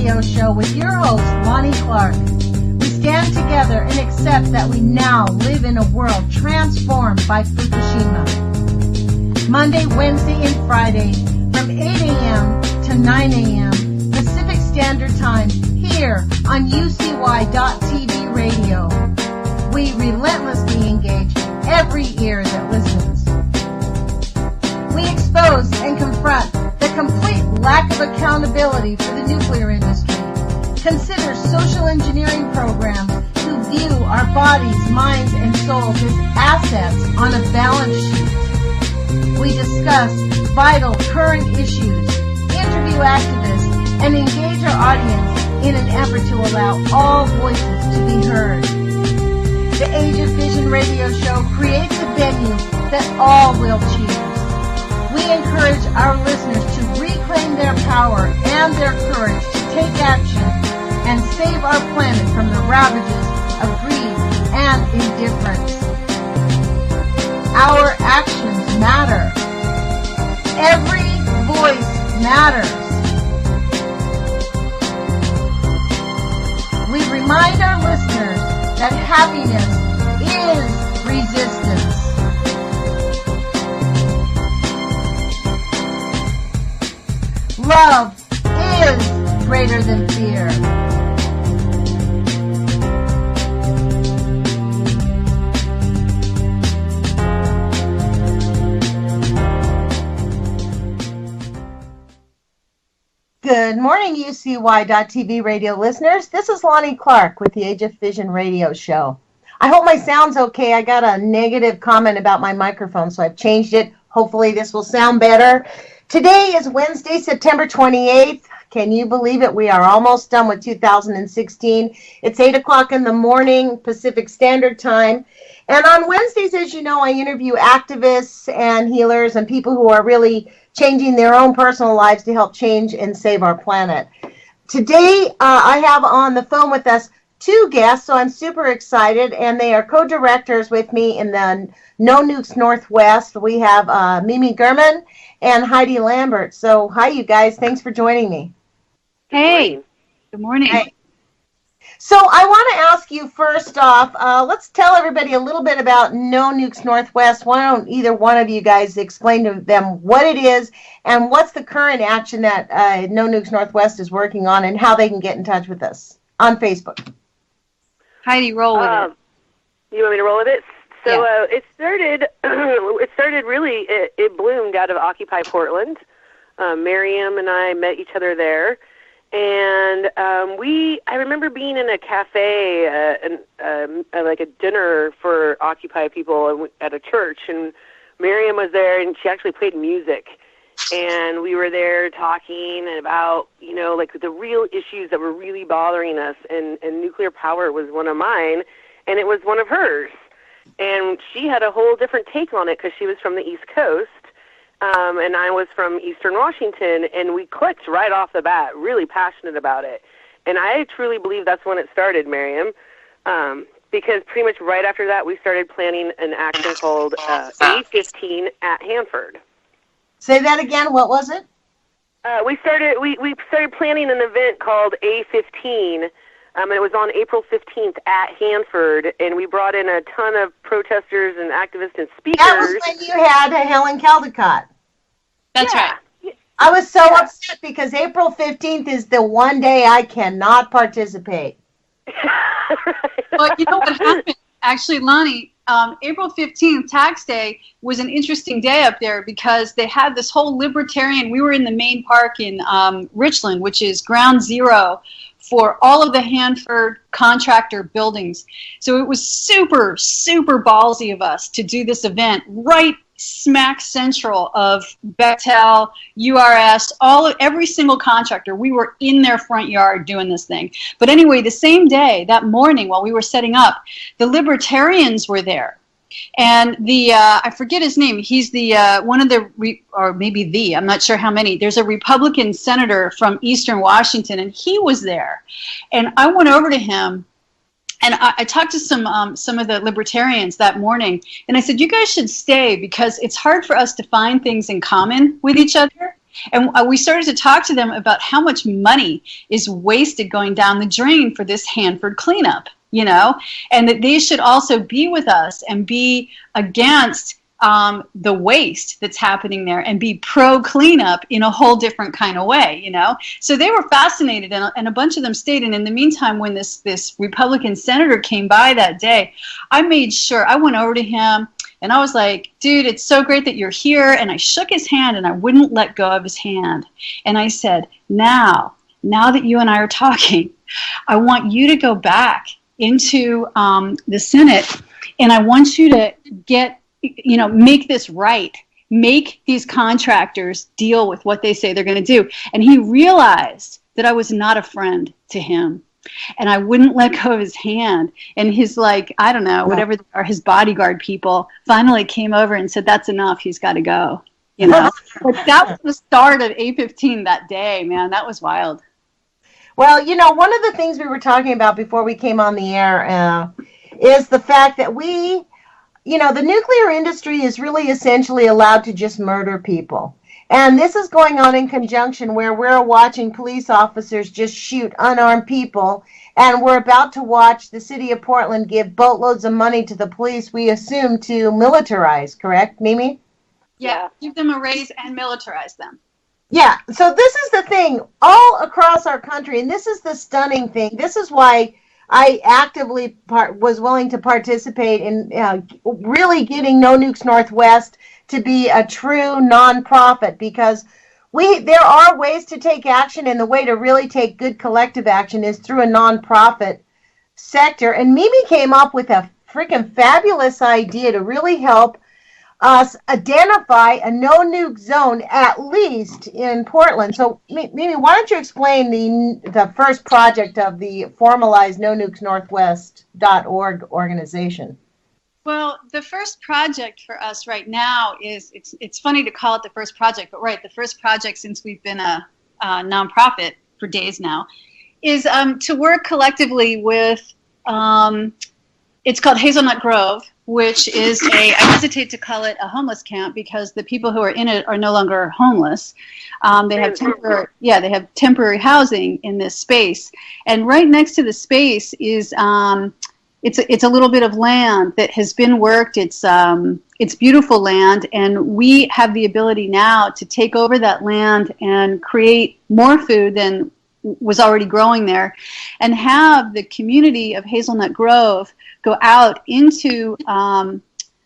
Radio Show with your host, Lonnie Clark. We stand together and accept that we now live in a world transformed by Fukushima. Monday, Wednesday, and Friday from 8 a.m. to 9 a.m. Pacific Standard Time here on UCY.TV Radio. We relentlessly engage every ear that listens. We expose and confront the complete lack of accountability for the nuclear industry. Consider social engineering programs who view our bodies, minds, and souls as assets on a balance sheet. We discuss vital current issues, interview activists, and engage our audience in an effort to allow all voices to be heard. The Age of Fission radio show creates a venue that all will choose. We encourage our listeners to reclaim their power and their courage to take action and save our planet from the ravages of greed and indifference. Our actions matter. Every voice matters. We remind our listeners that happiness is resistance. Love is greater than fear. Good morning, UCY.TV radio listeners. This is Lonnie Clark with the Age of Fission radio show. I hope my sound's okay. I got a negative comment about my microphone, so I've changed it. Hopefully this will sound better. Today is Wednesday, September 28th. Can you believe it? We are almost done with 2016. It's 8 o'clock in the morning, Pacific Standard Time. And on Wednesdays, as you know, I interview activists and healers and people who are really changing their own personal lives to help change and save our planet. Today, I have on the phone with us two guests, so I'm super excited, and they are co-directors with me in the No Nukes Northwest. We have Mimi Gurman and Heide Lambert. So, hi, you guys. Thanks for joining me. Hey. Good morning. Hi. So, I want to ask you first off, let's tell everybody a little bit about No Nukes Northwest. Why don't either one of you guys explain to them what it is and what's the current action that No Nukes Northwest is working on and how they can get in touch with us on Facebook. Heidi, roll with it. You want me to roll with it? So Yeah. it started really, it bloomed out of Occupy Portland. Miriam and I met each other there. And I remember being in a cafe, like a dinner for Occupy people at a church, and Miriam was there, and she actually played music. And we were there talking about, like the real issues that were really bothering us, and nuclear power was one of mine, and it was one of hers. And she had a whole different take on it because she was from the East Coast, and I was from Eastern Washington, and we clicked right off the bat, really passionate about it. And I truly believe that's when it started, Miriam, because pretty much right after that, we started planning an action called A15 at Hanford. Say that again. What was it? We started planning an event called A15, and it was on April 15th at Hanford, and we brought in a ton of protesters and activists and speakers. That was when you had Helen Caldecott. That's right. I was so upset because April 15th is the one day I cannot participate. Well, you know what happened? Actually, Lonnie, April 15th, Tax Day, was an interesting day up there because they had this whole libertarian, we were in the main park in Richland, which is ground zero for all of the Hanford contractor buildings. So it was super, super ballsy of us to do this event right smack central of Bechtel, URS, every single contractor. We were in their front yard doing this thing. But anyway, the same day, that morning while we were setting up, the libertarians were there. And I forget his name. He's the one of the, or maybe I'm not sure how many. There's a Republican senator from Eastern Washington, and he was there. And I went over to him, and I talked to some of the libertarians that morning, and I said, you guys should stay because it's hard for us to find things in common with each other. And we started to talk to them about how much money is wasted going down the drain for this Hanford cleanup, you know, and that they should also be with us and be against the waste that's happening there and be pro cleanup in a whole different kind of way, you know. So they were fascinated, and a bunch of them stayed. And in the meantime, when this Republican senator came by that day, I made sure, I went over to him and I was like, dude, it's so great that you're here. And I shook his hand and I wouldn't let go of his hand. And I said, now that you and I are talking, I want you to go back into the Senate, and I want you to make this right. Make these contractors deal with what they say they're going to do. And he realized that I was not a friend to him. And I wouldn't let go of his hand. And his, whatever they are, his bodyguard people finally came over and said, that's enough. He's got to go. You know, but that was the start of A15 that day, man. That was wild. Well, you know, one of the things we were talking about before we came on the air is the fact that the nuclear industry is really essentially allowed to just murder people. And this is going on in conjunction where we're watching police officers just shoot unarmed people, and we're about to watch the city of Portland give boatloads of money to the police, we assume, to militarize, correct, Mimi? Yeah, give them a raise and militarize them. Yeah, so this is the thing all across our country, and this is the stunning thing. This is why I actively was willing to participate in really getting No Nukes Northwest to be a true nonprofit, because there are ways to take action, and the way to really take good collective action is through a nonprofit sector. And Mimi came up with a freaking fabulous idea to really help us identify a no-nuke zone, at least in Portland. So, Mimi, why don't you explain the first project of the formalized NoNukesNorthwest.org organization? Well, the first project for us right now is, it's funny to call it the first project, but right, the first project since we've been a nonprofit for days now is to work collectively with, it's called Hazelnut Grove, which is I hesitate to call it a homeless camp because the people who are in it are no longer homeless. They have temporary housing in this space. And right next to the space is, it's a little bit of land that has been worked. It's beautiful land, and we have the ability now to take over that land and create more food than was already growing there, and have the community of Hazelnut Grove go out into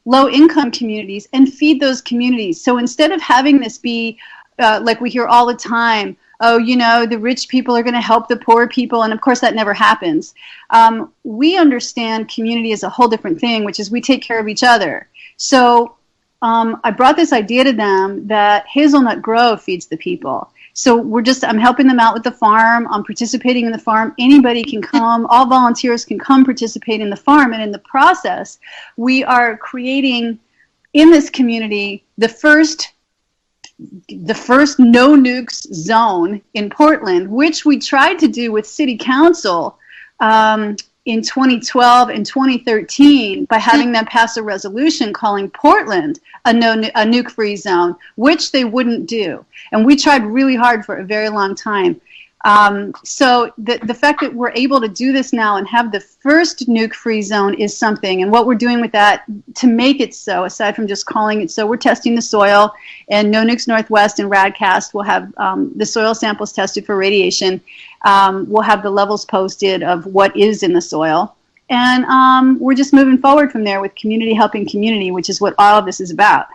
low-income communities and feed those communities. So instead of having this be like we hear all the time, oh, you know, the rich people are going to help the poor people, and of course that never happens. We understand community as a whole different thing, which is we take care of each other. So I brought this idea to them that Hazelnut Grove feeds the people. So I'm helping them out with the farm. I'm participating in the farm. Anybody can come. All volunteers can come participate in the farm. And in the process, we are creating in this community the first no nukes zone in Portland, which we tried to do with City Council in 2012 and 2013 by having them pass a resolution calling Portland a nuke-free zone, which they wouldn't do. And we tried really hard for a very long time. So the fact that we're able to do this now and have the first nuke-free zone is something. And what we're doing with that to make it so, aside from just calling it so, we're testing the soil. And No Nukes Northwest and Radcast will have the soil samples tested for radiation. We'll have the levels posted of what is in the soil. And we're just moving forward from there with community helping community, which is what all of this is about.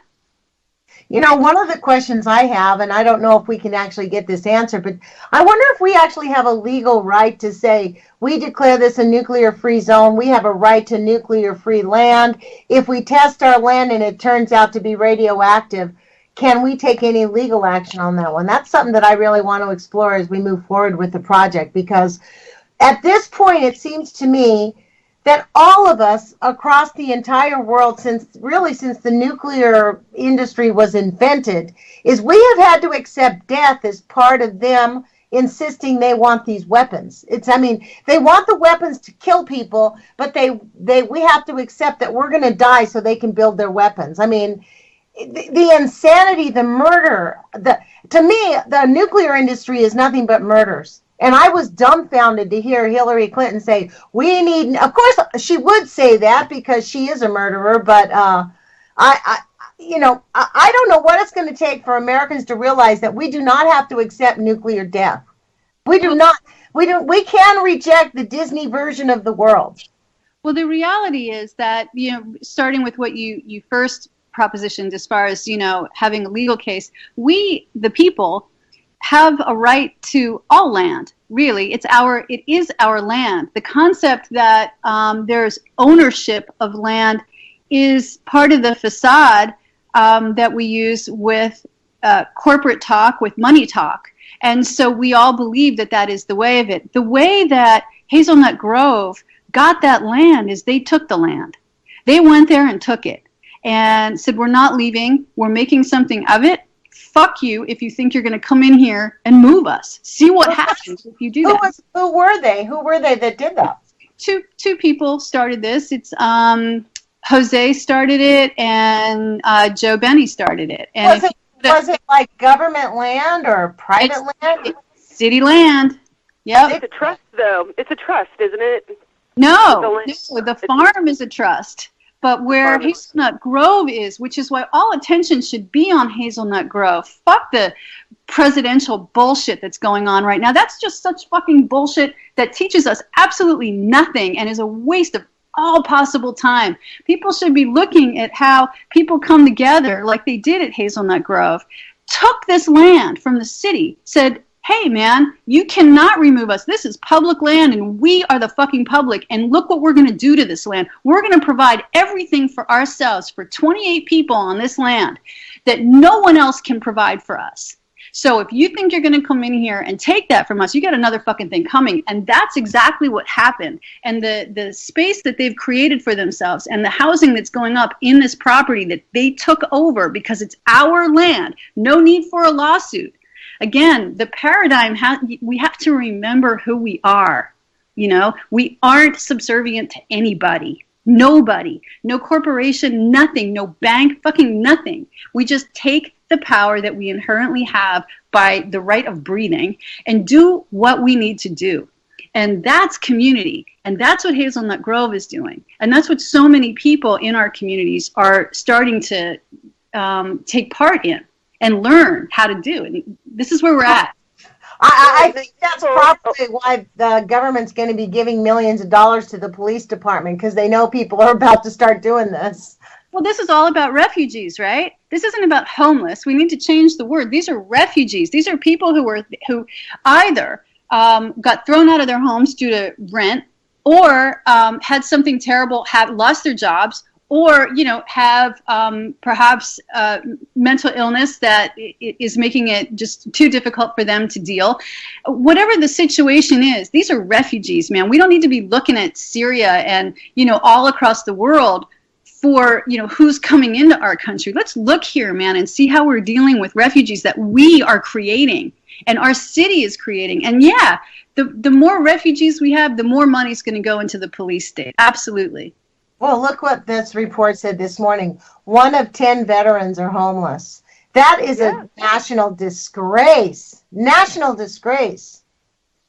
You know, one of the questions I have, and I don't know if we can actually get this answer, but I wonder if we actually have a legal right to say, we declare this a nuclear-free zone, we have a right to nuclear-free land. If we test our land and it turns out to be radioactive, can we take any legal action on that one? That's something that I really want to explore as we move forward with the project, because at this point, it seems to me that all of us across the entire world, since the nuclear industry was invented, is we have had to accept death as part of them insisting they want these weapons. They want the weapons to kill people, but we have to accept that we're going to die so they can build their weapons. I mean, the insanity, the murder. To me, the nuclear industry is nothing but murders. And I was dumbfounded to hear Hillary Clinton say, we need, of course, she would say that because she is a murderer, but I don't know what it's going to take for Americans to realize that we do not have to accept nuclear death. We do not. We can reject the Disney version of the world. Well, the reality is that, starting with what you first propositioned as far as, having a legal case, we, the people, have a right to all land. Really, it is our land. The concept that there's ownership of land is part of the facade that we use with corporate talk, with money talk. And so we all believe that is the way of it. The way that Hazelnut Grove got that land is they took the land. They went there and took it and said, we're not leaving. We're making something of it. Fuck you if you think you're going to come in here and move us. See what happens if you do that. Who were they? Who were they that did that? Two people started this. It's Jose started it and Joe Benny started it. And was it like government land or private land? It's city land. Yep. It's a trust, though. It's a trust, isn't it? No, the farm is a trust. But where Hazelnut Grove is, which is why all attention should be on Hazelnut Grove. Fuck the presidential bullshit that's going on right now. That's just such fucking bullshit that teaches us absolutely nothing and is a waste of all possible time. People should be looking at how people come together like they did at Hazelnut Grove, took this land from the city, said, hey, man, you cannot remove us. This is public land, and we are the fucking public, and look what we're going to do to this land. We're going to provide everything for ourselves, for 28 people on this land that no one else can provide for us. So if you think you're going to come in here and take that from us, you got another fucking thing coming. And that's exactly what happened. And the space that they've created for themselves and the housing that's going up in this property that they took over because it's our land, no need for a lawsuit. Again, the paradigm, we have to remember who we are. We aren't subservient to anybody. Nobody. No corporation, nothing. No bank, fucking nothing. We just take the power that we inherently have by the right of breathing and do what we need to do. And that's community. And that's what Hazelnut Grove is doing. And that's what so many people in our communities are starting to take part in and learn how to do. And this is where we're at. I think that's probably why the government's going to be giving millions of dollars to the police department, because they know people are about to start doing this. Well, this is all about refugees, right? This isn't about homeless. We need to change the word. These are refugees. These are people who either got thrown out of their homes due to rent, or had something terrible, lost their jobs, or have perhaps mental illness that is making it just too difficult for them to deal. Whatever the situation is, these are refugees, man. We don't need to be looking at Syria and all across the world for who's coming into our country. Let's look here, man, and see how we're dealing with refugees that we are creating and our city is creating. And yeah, the more refugees we have, the more money's going to go into the police state. Absolutely. Well, look what this report said this morning. 1 of 10 veterans are homeless. That is a national disgrace. National disgrace.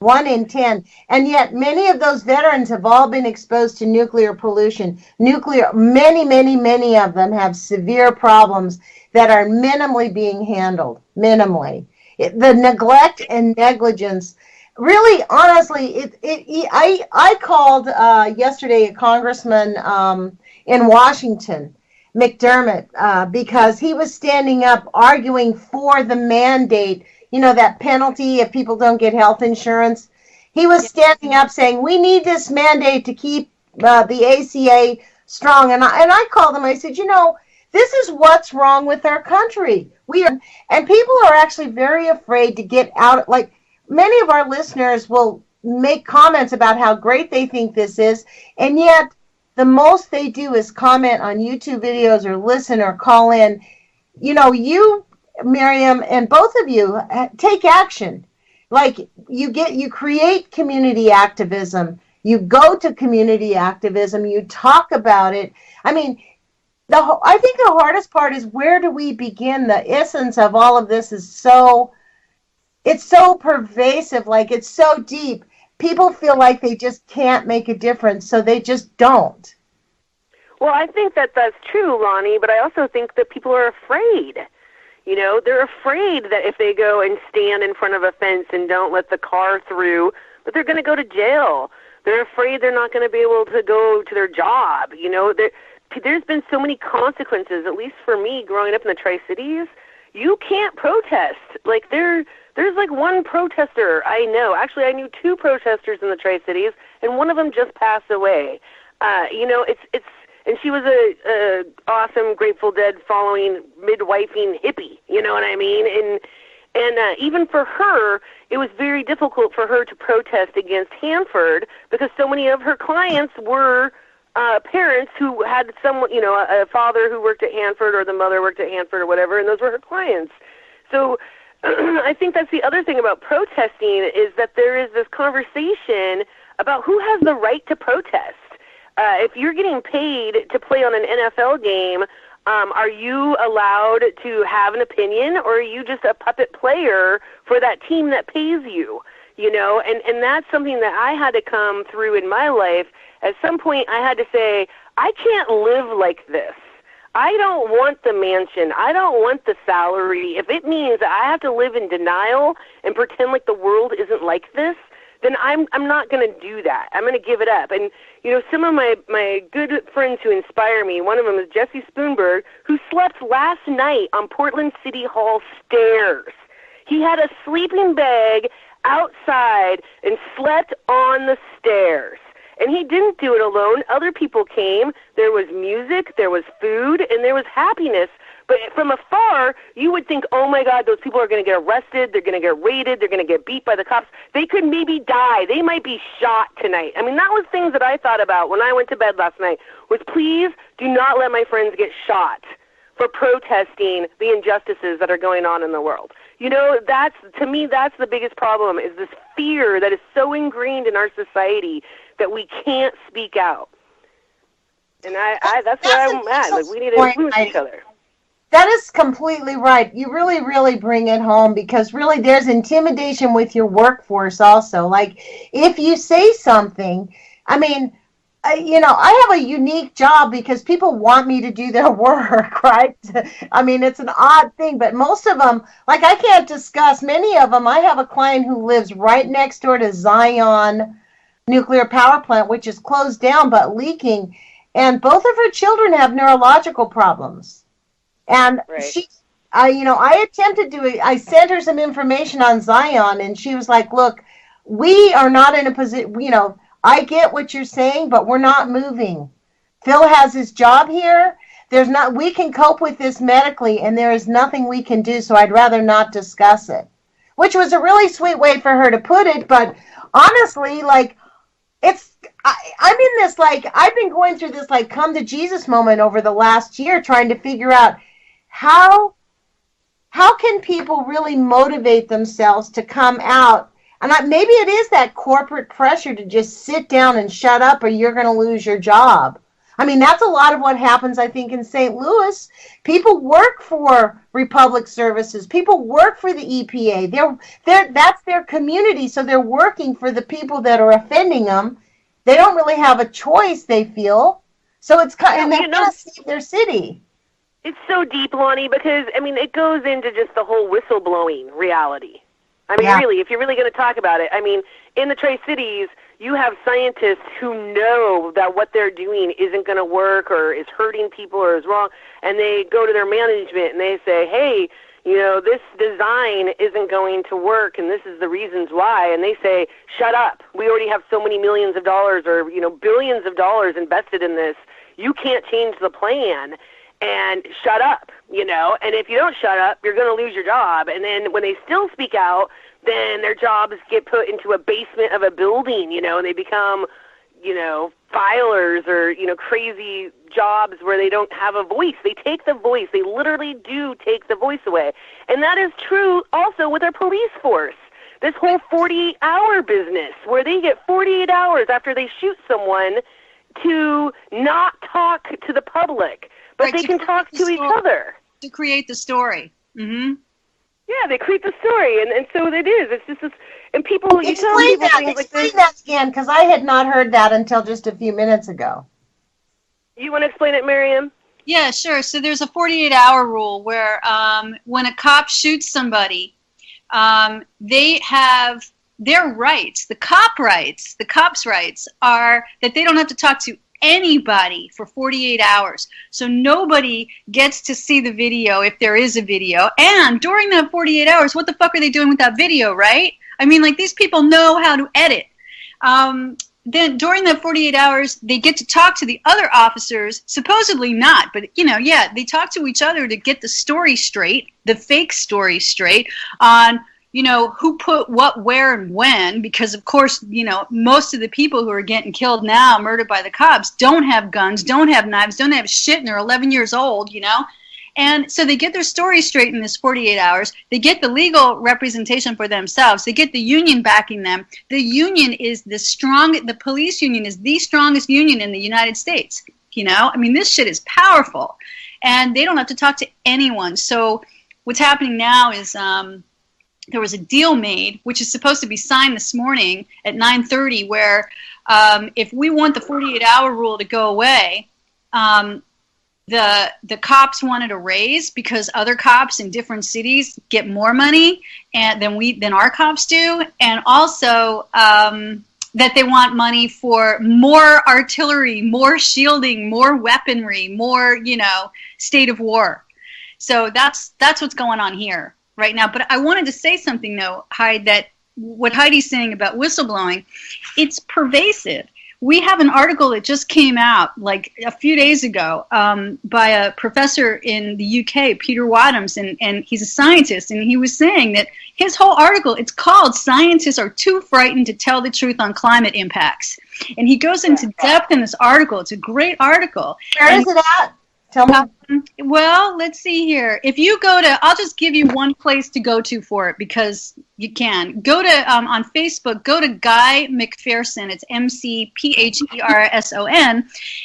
1 in 10. And yet many of those veterans have all been exposed to nuclear pollution. Many of them have severe problems that are minimally being handled. Minimally. The neglect and negligence. Really, honestly, I called yesterday a congressman in Washington, McDermott, because he was standing up arguing for the mandate, that penalty if people don't get health insurance. He was standing up saying, we need this mandate to keep the ACA strong. And I called him, I said, this is what's wrong with our country. And people are actually very afraid to get out, like, many of our listeners will make comments about how great they think this is, and yet the most they do is comment on YouTube videos or listen or call in. You, Miriam, and both of you take action. Like you create community activism. You go to community activism. You talk about it. I mean, I think the hardest part is, where do we begin? The essence of all of this is it's so pervasive, like it's so deep. People feel like they just can't make a difference, so they just don't. Well, I think that that's true, Lonnie, but I also think that people are afraid. You know, they're afraid that if they go and stand in front of a fence and don't let the car through, that they're going to go to jail. They're afraid they're not going to be able to go to their job. You know, there's been so many consequences, at least for me growing up in the Tri-Cities. You can't protest. Like, there's like one protester I know. Actually, I knew two protesters in the Tri-Cities, and one of them just passed away. You know, and she was a awesome Grateful Dead following midwifing hippie, you know what I mean? And even for her, it was very difficult for her to protest against Hanford, because so many of her clients were parents who had someone, you know, a father who worked at Hanford, or the mother worked at Hanford or whatever, and those were her clients. So I think that's the other thing about protesting, is that there is this conversation about who has the right to protest. If you're getting paid to play on an NFL game, are you allowed to have an opinion, or are you just a puppet player for that team that pays you? You know, and that's something that I had to come through in my life. At some point, I had to say, I can't live like this. I don't want the mansion. I don't want the salary. If it means that I have to live in denial and pretend like the world isn't like this, then I'm not going to do that. I'm going to give it up. And, you know, some of my good friends who inspire me, one of them is Jesse Spoonberg, who slept last night on Portland City Hall stairs. He had a sleeping bag outside and slept on the stairs. And he didn't do it alone. Other people came. There was music, there was food, and there was happiness. But from afar, you would think, oh, my God, those people are going to get arrested. They're going to get raided. They're going to get beat by the cops. They could maybe die. They might be shot tonight. I mean, that was things that I thought about when I went to bed last night, was please do not let my friends get shot for protesting the injustices that are going on in the world. You know, to me, that's the biggest problem, is this fear that is so ingrained in our society that we can't speak out. And that's where I'm at. Like, we need to influence each other. That is completely right. You really, really bring it home, because really there's intimidation with your workforce also. Like, if you say something, I mean, you know, I have a unique job because people want me to do their work, right? I mean, it's an odd thing, but most of them, like, I can't discuss many of them. I have a client who lives right next door to Zion nuclear power plant, which is closed down but leaking, and both of her children have neurological problems. And right. she, you know, I attempted to, I sent her some information on Zion, and she was like, look, we are not in a position, you know, I get what you're saying, but we're not moving. Phil has his job here. We can cope with this medically, and there is nothing we can do, so I'd rather not discuss it. Which was a really sweet way for her to put it, but honestly, like, I'm in this, like, I've been going through this, like, come to Jesus moment over the last year, trying to figure out how can people really motivate themselves to come out. And maybe it is that corporate pressure to just sit down and shut up, or you're going to lose your job. I mean, that's a lot of what happens, I think, in St. Louis. People work for Republic Services. People work for the EPA. That's their community, so they're working for the people that are offending them. They don't really have a choice, they feel. So it's kind of, and they want to save their city. It's so deep, Lonnie, because, I mean, it goes into just the whole whistleblowing reality. I mean, really, if you're really going to talk about it, I mean, in the Tri-Cities, you have scientists who know that what they're doing isn't going to work, or is hurting people, or is wrong, and they go to their management and they say, hey, you know, this design isn't going to work, and this is the reasons why. And they say, shut up. We already have so many millions of dollars, or, you know, billions of dollars invested in this. You can't change the plan, and shut up, you know. And if you don't shut up, you're going to lose your job. And then when they still speak out, then their jobs get put into a basement of a building, you know, and they become, you know, filers, or, you know, crazy jobs where they don't have a voice. They take the voice. They literally do take the voice away. And that is true also with our police force. This whole 48-hour business, where they get 48 hours after they shoot someone to not talk to the public, but Right, they can talk to each other. To create the story. Mm-hmm. Yeah, they create the story, and so it is. It's just this, and people, you tell Explain people that. things like Explain this. that again, because I had not heard that until just a few minutes ago. You want to explain it, Miriam? Yeah, sure. So there's a 48-hour rule where when a cop shoots somebody, they have their rights, the cops' rights are that they don't have to talk to anybody for 48 hours. So nobody gets to see the video if there is a video. And during that 48 hours, what the fuck are they doing with that video, right? I mean, like, these people know how to edit. Then during that 48 hours, they get to talk to the other officers, supposedly not, but, yeah, they talk to each other to get the story straight, the fake story straight, on, who put what, where, and when, because, of course, most of the people who are getting killed now, murdered by the cops, don't have guns, don't have knives, don't have shit, and they're 11 years old, And so they get their story straight in this 48 hours. They get the legal representation for themselves. They get the union backing them. The union is the police union is the strongest union in the United States. I mean, this shit is powerful. And they don't have to talk to anyone. So what's happening now is there was a deal made, which is supposed to be signed this morning at 9:30, where if we want the 48-hour rule to go away, the cops wanted a raise because other cops in different cities get more money than our cops do, and also that they want money for more artillery, more shielding, more weaponry, more state of war. So that's what's going on here right now. But I wanted to say something though, Heide, that what Heidi's saying about whistleblowing, it's pervasive. We have an article that just came out like a few days ago by a professor in the UK, Peter Wadhams, and he's a scientist, and he was saying that his whole article, it's called "Scientists Are Too Frightened to Tell the Truth on Climate Impacts." And he goes into depth in this article. It's a great article. Where is it at? Tell me. Well, let's see here. If you go to, I'll just give you one place to go to for it because you can. Go to, on Facebook, go to Guy McPherson. It's McPherson,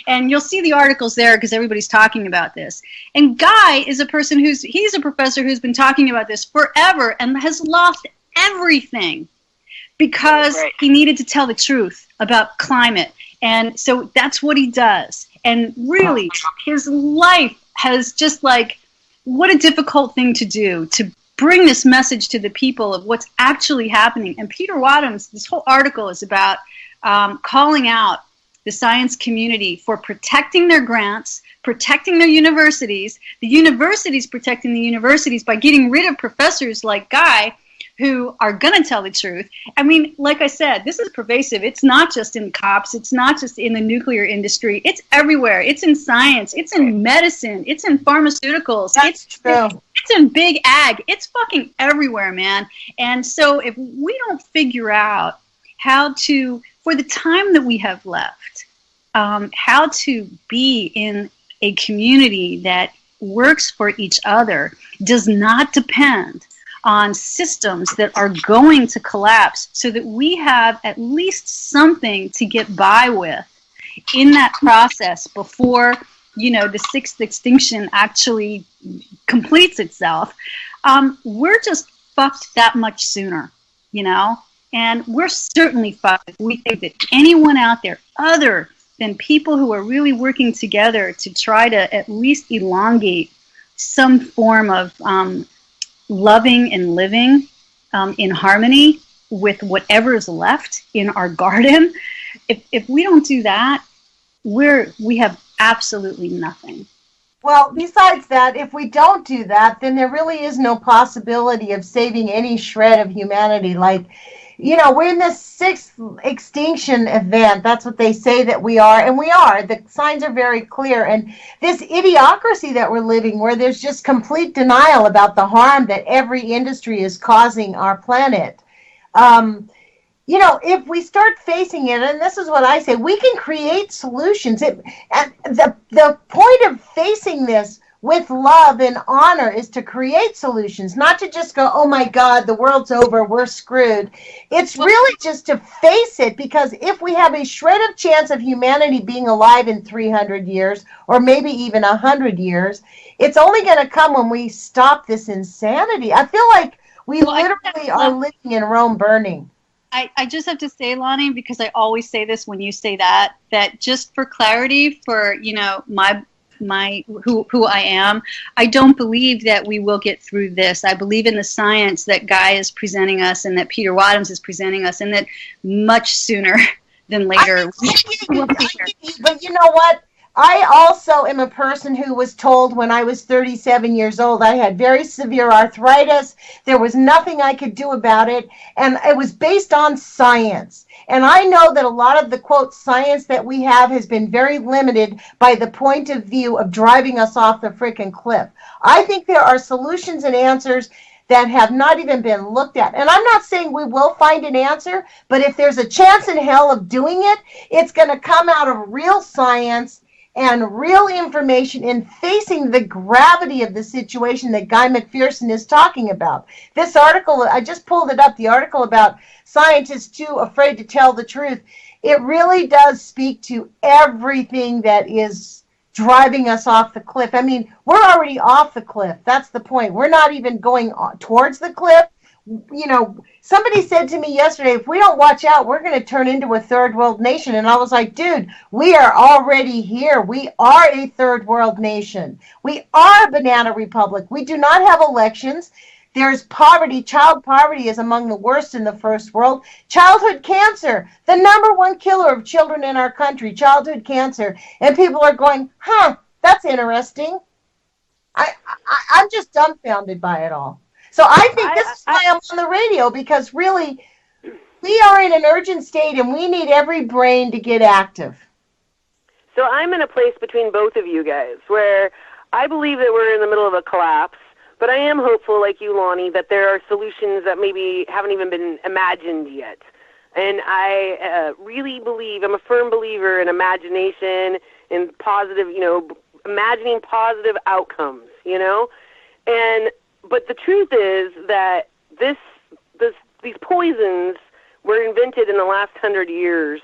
and you'll see the articles there because everybody's talking about this. And Guy is a person he's a professor who's been talking about this forever and has lost everything because he needed to tell the truth about climate. And so that's what he does. And really, his life has just what a difficult thing to do, to bring this message to the people of what's actually happening. And Peter Wadhams, this whole article is about calling out the science community for protecting their grants, protecting their universities, the universities protecting the universities by getting rid of professors like Guy, who are going to tell the truth. I mean, like I said, this is pervasive. It's not just in cops. It's not just in the nuclear industry. It's everywhere. It's in science. It's in medicine. It's in pharmaceuticals. It's in big ag. It's fucking everywhere, man. And so if we don't figure out how to, for the time that we have left, how to be in a community that works for each other, does not depend on systems that are going to collapse, so that we have at least something to get by with in that process before, the sixth extinction actually completes itself. We're just fucked that much sooner, and we're certainly fucked if we think that anyone out there other than people who are really working together to try to at least elongate some form of loving and living in harmony with whatever is left in our garden. If we don't do that, we have absolutely nothing. Well, besides that, if we don't do that, then there really is no possibility of saving any shred of humanity. We're in this sixth extinction event. That's what they say that we are, and we are. The signs are very clear. And this idiocracy that we're living, where there's just complete denial about the harm that every industry is causing our planet. If we start facing it, and this is what I say, we can create solutions. And the point of facing this with love and honor is to create solutions, not to just go, oh my God, the world's over, we're screwed. It's really just to face it, because if we have a shred of chance of humanity being alive in 300 years, or maybe even 100 years, it's only going to come when we stop this insanity. I feel like we literally are living in Rome burning. I just have to say, Lonnie, because I always say this when you say that just for clarity, for, you know, who I am, I don't believe that we will get through this. I believe in the science that Guy is presenting us and that Peter Wadhams is presenting us, and that much sooner than later we'll be here. But you know what? I also am a person who was told when I was 37 years old I had very severe arthritis. There was nothing I could do about it, and it was based on science. And I know that a lot of the, quote, science that we have has been very limited by the point of view of driving us off the frickin' cliff. I think there are solutions and answers that have not even been looked at. And I'm not saying we will find an answer, but if there's a chance in hell of doing it, it's going to come out of real science and real information in facing the gravity of the situation that Guy McPherson is talking about. This article, I just pulled it up, the article about scientists too afraid to tell the truth. It really does speak to everything that is driving us off the cliff. I mean, we're already off the cliff. That's the point. We're not even going towards the cliff. You know, somebody said to me yesterday, if we don't watch out, we're going to turn into a third world nation. And I was like, dude, we are already here. We are a third world nation. We are a banana republic. We do not have elections. There's poverty. Child poverty is among the worst in the first world. Childhood cancer, the #1 killer of children in our country, childhood cancer. And people are going, that's interesting. I'm just dumbfounded by it all. So I think this is why I'm on the radio, because really we are in an urgent state and we need every brain to get active. So I'm in a place between both of you guys where I believe that we're in the middle of a collapse, but I am hopeful, like you, Lonnie, that there are solutions that maybe haven't even been imagined yet. And I really believe, I'm a firm believer in imagination and positive, you know, imagining positive outcomes, you know. But the truth is that these poisons were invented in the last 100 years,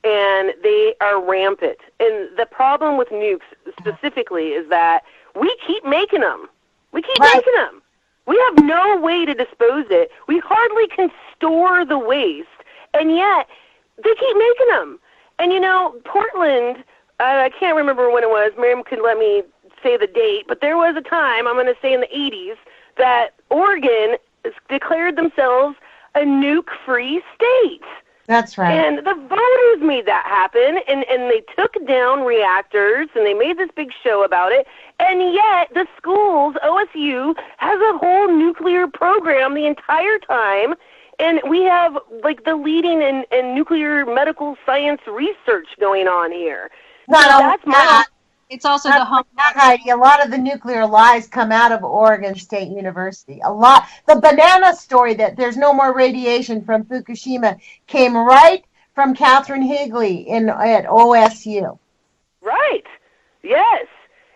and they are rampant. And the problem with nukes specifically is that we keep making them. We keep making them. We have no way to dispose it. We hardly can store the waste, and yet they keep making them. And, you know, Portland, I can't remember when it was. Miriam could let me say the date, but there was a time, I'm going to say in the 80s, that Oregon declared themselves a nuke-free state. That's right. And the voters made that happen, and they took down reactors, and they made this big show about it, and yet the schools, OSU, has a whole nuclear program the entire time, and we have, like, the leading in nuclear medical science research going on here. It's also the home. Heidi, a lot of the nuclear lies come out of Oregon State University. A lot. The banana story that there's no more radiation from Fukushima came right from Catherine Higley at OSU. Right. Yes.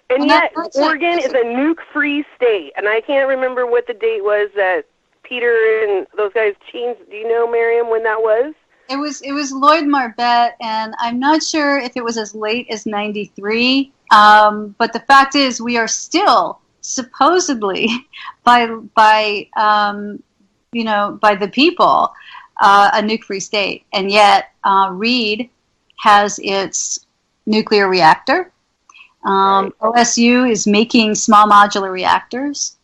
And yet Oregon is a nuke-free state. And I can't remember what the date was that Peter and those guys changed. Do you know, Miriam, when that was? It was Lloyd Marbet, and I'm not sure if it was as late as 93. But the fact is, we are still supposedly by the people a nuke-free state, and yet Reed has its nuclear reactor. OSU is making small modular reactors,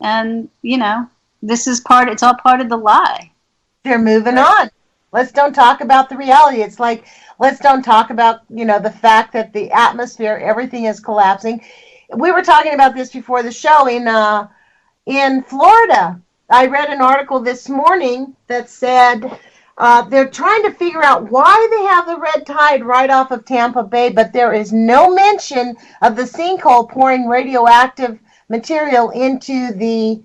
and this is it's all part of the lie. They're moving on. Let's don't talk about the reality. It's like, let's don't talk about, the fact that the atmosphere, everything is collapsing. We were talking about this before the show in Florida. I read an article this morning that said they're trying to figure out why they have the red tide right off of Tampa Bay, but there is no mention of the sinkhole pouring radioactive material into the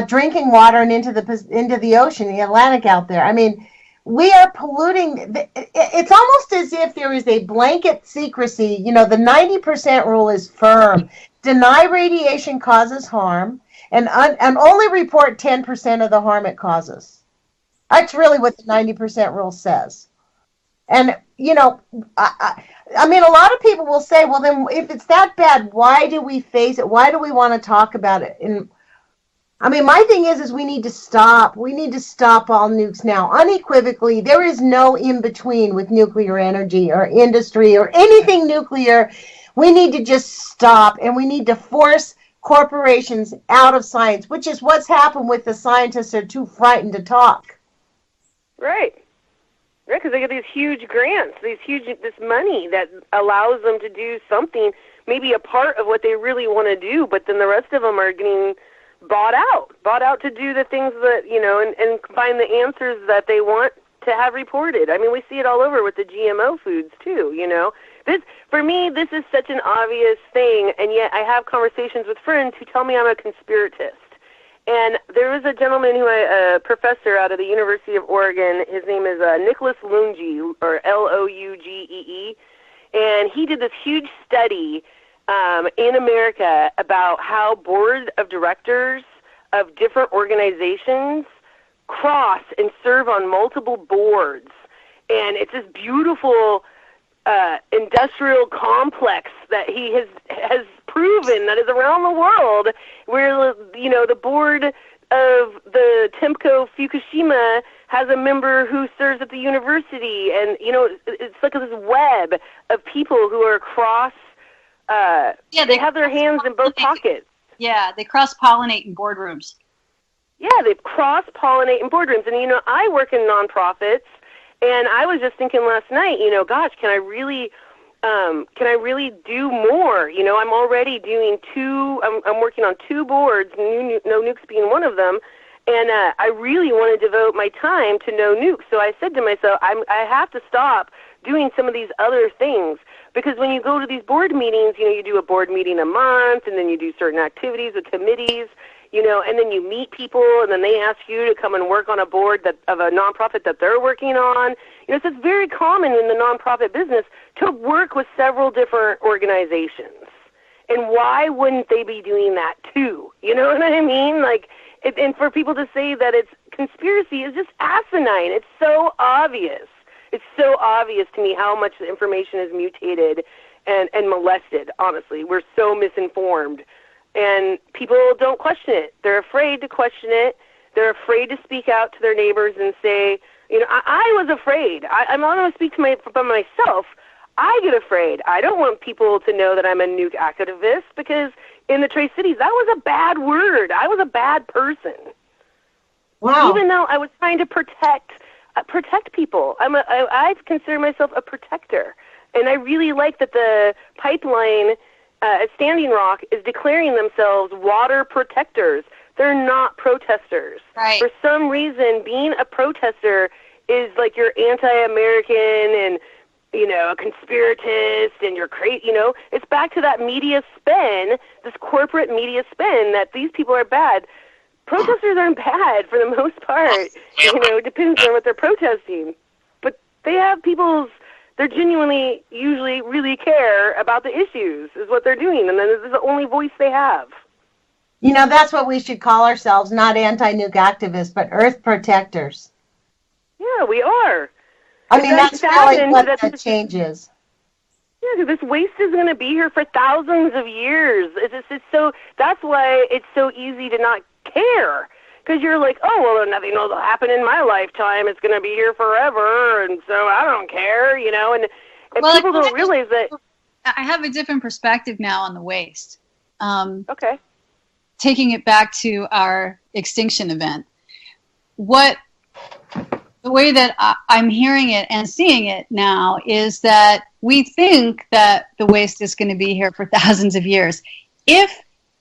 drinking water and into the ocean, the Atlantic out there. I mean, we are polluting. It's almost as if there is a blanket secrecy. You know, the 90% rule is firm. Deny radiation causes harm, and only report 10% of the harm it causes. That's really what the 90% rule says. And, you know, I mean, a lot of people will say, well, then if it's that bad, why do we face it? Why do we want to talk about it? And I mean, my thing is we need to stop. We need to stop all nukes now. Unequivocally, there is no in-between with nuclear energy or industry or anything nuclear. We need to just stop, and we need to force corporations out of science, which is what's happened with the scientists are too frightened to talk. Right. Right, because they get these huge grants, this money that allows them to do something, maybe a part of what they really want to do, but then the rest of them are getting bought out to do the things that, you know, and find the answers that they want to have reported. I mean, we see it all over with the GMO foods too, you know. For me, this is such an obvious thing, and yet I have conversations with friends who tell me I'm a conspiratist. And there was a gentleman a professor out of the University of Oregon. His name is Nicholas Lougee, or Lougee, and he did this huge study in America about how board of directors of different organizations cross and serve on multiple boards. And it's this beautiful industrial complex that he has proven that is around the world, where, you know, the board of the Temco Fukushima has a member who serves at the university, and, you know, it's like this web of people who are they have their hands in both pockets. Yeah, they cross-pollinate in boardrooms. Yeah, they cross-pollinate in boardrooms. And, you know, I work in nonprofits, and I was just thinking last night, you know, gosh, can I really do more? You know, I'm already doing I'm working on 2 boards, No Nukes being one of them, and I really want to devote my time to No Nukes. So I said to myself, I have to stop doing some of these other things, because when you go to these board meetings, you know, you do a board meeting a month, and then you do certain activities with committees, you know, and then you meet people, and then they ask you to come and work on a board of a nonprofit that they're working on. You know, so it's very common in the nonprofit business to work with several different organizations. And why wouldn't they be doing that too? You know what I mean? Like, and for people to say that it's conspiracy is just asinine. It's so obvious. It's so obvious to me how much the information is mutated and molested, honestly. We're so misinformed. And people don't question it. They're afraid to question it. They're afraid to speak out to their neighbors and say, you know, I was afraid. I'm not going to speak by myself. I get afraid. I don't want people to know that I'm a nuke activist, because in the Tri-Cities, that was a bad word. I was a bad person. Wow. Even though I was trying to protect people. I consider myself a protector. And I really like that the pipeline at Standing Rock is declaring themselves water protectors. They're not protesters. Right. For some reason, being a protester is like you're anti-American and, you know, a conspiratist, and you're crazy. You know, it's back to that media spin, this corporate media spin that these people are bad. Protesters aren't bad for the most part. You know, it depends on what they're protesting. But they have they're genuinely, usually really care about the issues, is what they're doing, and then this is the only voice they have. You know, that's what we should call ourselves, not anti-nuke activists, but Earth protectors. Yeah, we are. I mean, that's really what the change is. Yeah, because this waste is going to be here for thousands of years. That's why it's so easy to not care. Because you're like, oh, well, nothing will happen in my lifetime. It's going to be here forever, and so I don't care, you know. And people don't realize that. I have a different perspective now on the waste. Okay. Taking it back to our extinction event. The way that I'm hearing it and seeing it now is that we think that the waste is going to be here for thousands of years. If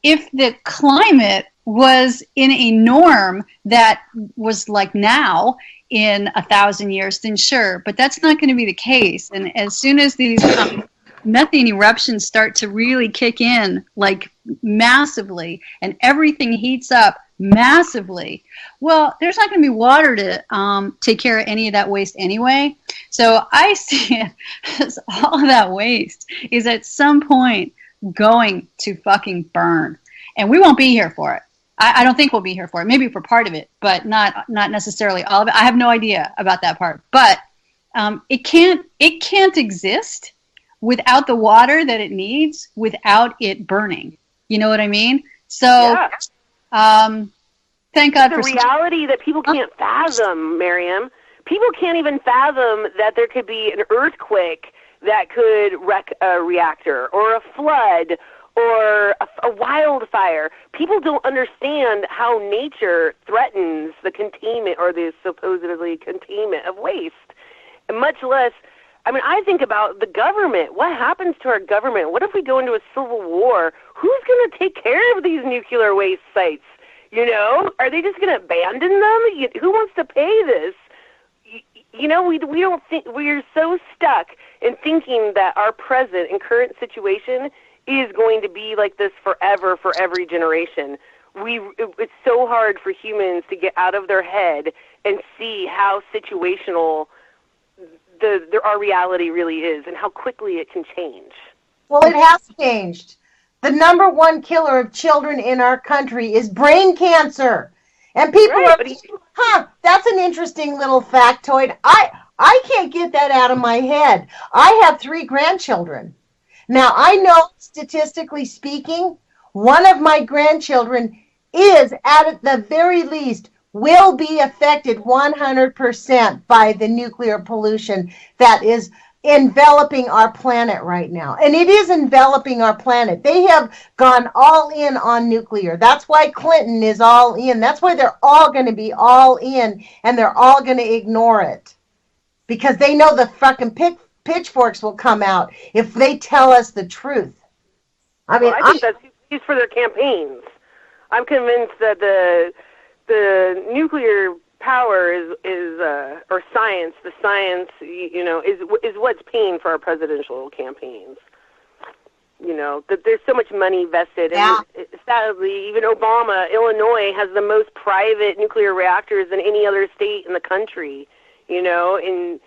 the climate was in a norm that was like now in 1,000 years, then sure, but that's not going to be the case. And as soon as these methane eruptions start to really kick in, like massively, and everything heats up massively. Well, there's not going to be water to take care of any of that waste anyway. So I see it as all of that waste is at some point going to fucking burn. And we won't be here for it. I don't think we'll be here for it. Maybe for part of it, but not necessarily all of it. I have no idea about that part. But it can't exist without the water that it needs, without it burning. You know what I mean? So, thank God for the reality that people can't fathom, Miriam. People can't even fathom that there could be an earthquake that could wreck a reactor, or a flood, or a wildfire. People don't understand how nature threatens the containment or the supposedly containment of waste, and much less. I mean, I think about the government. What happens to our government? What if we go into a civil war? Who's going to take care of these nuclear waste sites? You know, are they just going to abandon them? Who wants to pay this? You know, we don't think, we're so stuck in thinking that our present and current situation is going to be like this forever for every generation. It's so hard for humans to get out of their head and see how situational our reality really is, and how quickly it can change. Well, it has changed. The number one killer of children in our country is brain cancer. And people that's an interesting little factoid. I can't get that out of my head. I have 3 grandchildren. Now, I know, statistically speaking, one of my grandchildren is, at the very least, will be affected 100% by the nuclear pollution that is enveloping our planet right now. And it is enveloping our planet. They have gone all in on nuclear. That's why Clinton is all in. That's why they're all going to be all in, and they're all going to ignore it. Because they know the fucking pitchforks will come out if they tell us the truth. I mean, I think that's used for their campaigns. I'm convinced that the nuclear power or science, the science, you know, is what's paying for our presidential campaigns. You know, that there's so much money vested. Yeah. And sadly, even Obama, Illinois, has the most private nuclear reactors than any other state in the country. You know, and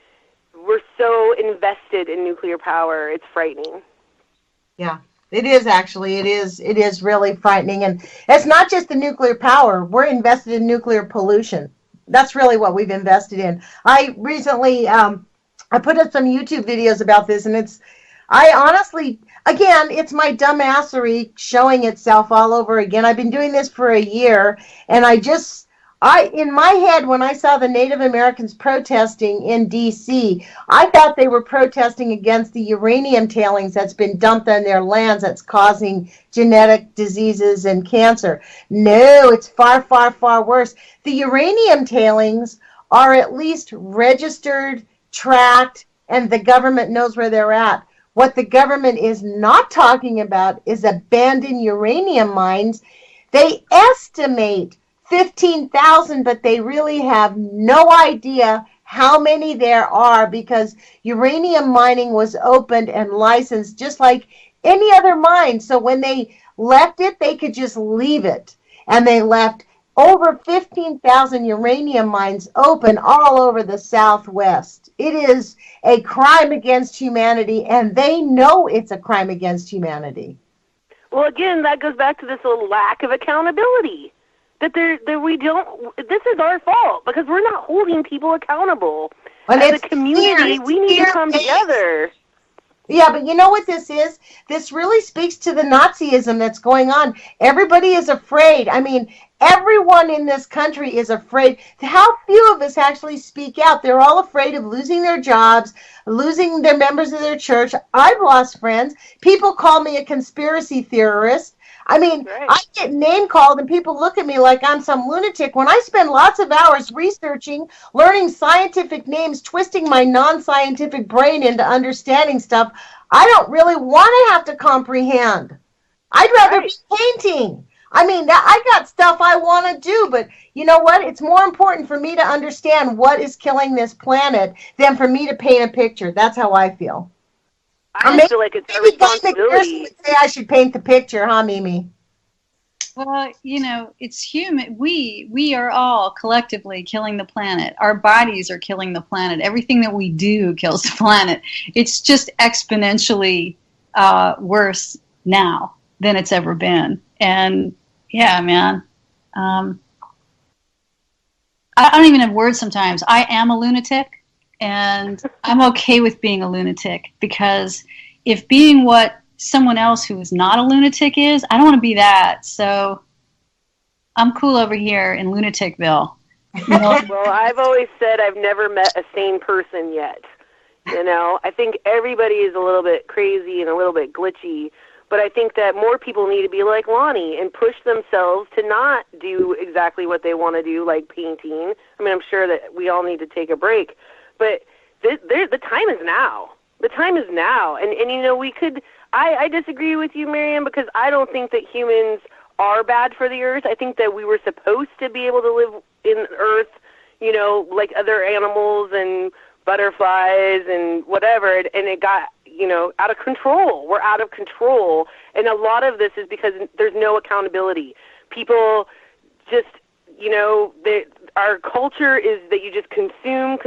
we're so invested in nuclear power, it's frightening. Yeah. It is actually. It is really frightening. And it's not just the nuclear power. We're invested in nuclear pollution. That's really what we've invested in. I recently, I put up some YouTube videos about this, and I honestly, again, it's my dumbassery showing itself all over again. I've been doing this for a year, and in my head, when I saw the Native Americans protesting in D.C., I thought they were protesting against the uranium tailings that's been dumped on their lands that's causing genetic diseases and cancer. No, it's far, far, far worse. The uranium tailings are at least registered, tracked, and the government knows where they're at. What the government is not talking about is abandoned uranium mines. They estimate 15,000, but they really have no idea how many there are, because uranium mining was opened and licensed just like any other mine. So when they left it, they could just leave it. And they left over 15,000 uranium mines open all over the Southwest. It is a crime against humanity, and they know it's a crime against humanity. Well, again, that goes back to this lack of accountability. That we don't. This is our fault because we're not holding people accountable. As a community, we need to come together. Yeah, but you know what this is? This really speaks to the Nazism that's going on. Everybody is afraid. I mean, everyone in this country is afraid. How few of us actually speak out? They're all afraid of losing their jobs, losing their members of their church. I've lost friends. People call me a conspiracy theorist. I mean, right. I get name called and people look at me like I'm some lunatic when I spend lots of hours researching, learning scientific names, twisting my non-scientific brain into understanding stuff I don't really want to have to comprehend. I'd rather be painting. I mean, I got stuff I want to do, but you know what? It's more important for me to understand what is killing this planet than for me to paint a picture. That's how I feel. I feel like it's a responsibility. Would say I should paint the picture, huh, Mimi? Well, it's human. We are all collectively killing the planet. Our bodies are killing the planet. Everything that we do kills the planet. It's just exponentially worse now than it's ever been. And yeah, man, I don't even have words sometimes. I am a lunatic, and I'm okay with being a lunatic, because if being what someone else who is not a lunatic is, I don't want to be that. So I'm cool over here in Lunaticville. Well, I've always said I've never met a sane person yet. I think everybody is a little bit crazy and a little bit glitchy, but I think that more people need to be like Lonnie and push themselves to not do exactly what they want to do, like painting. I mean, I'm sure that we all need to take a break, but the time is now. The time is now. And we could... I disagree with you, Miriam, because I don't think that humans are bad for the earth. I think that we were supposed to be able to live in earth, like other animals and butterflies and whatever, and it got, out of control. We're out of control. And a lot of this is because there's no accountability. People just, our culture is that you just consume.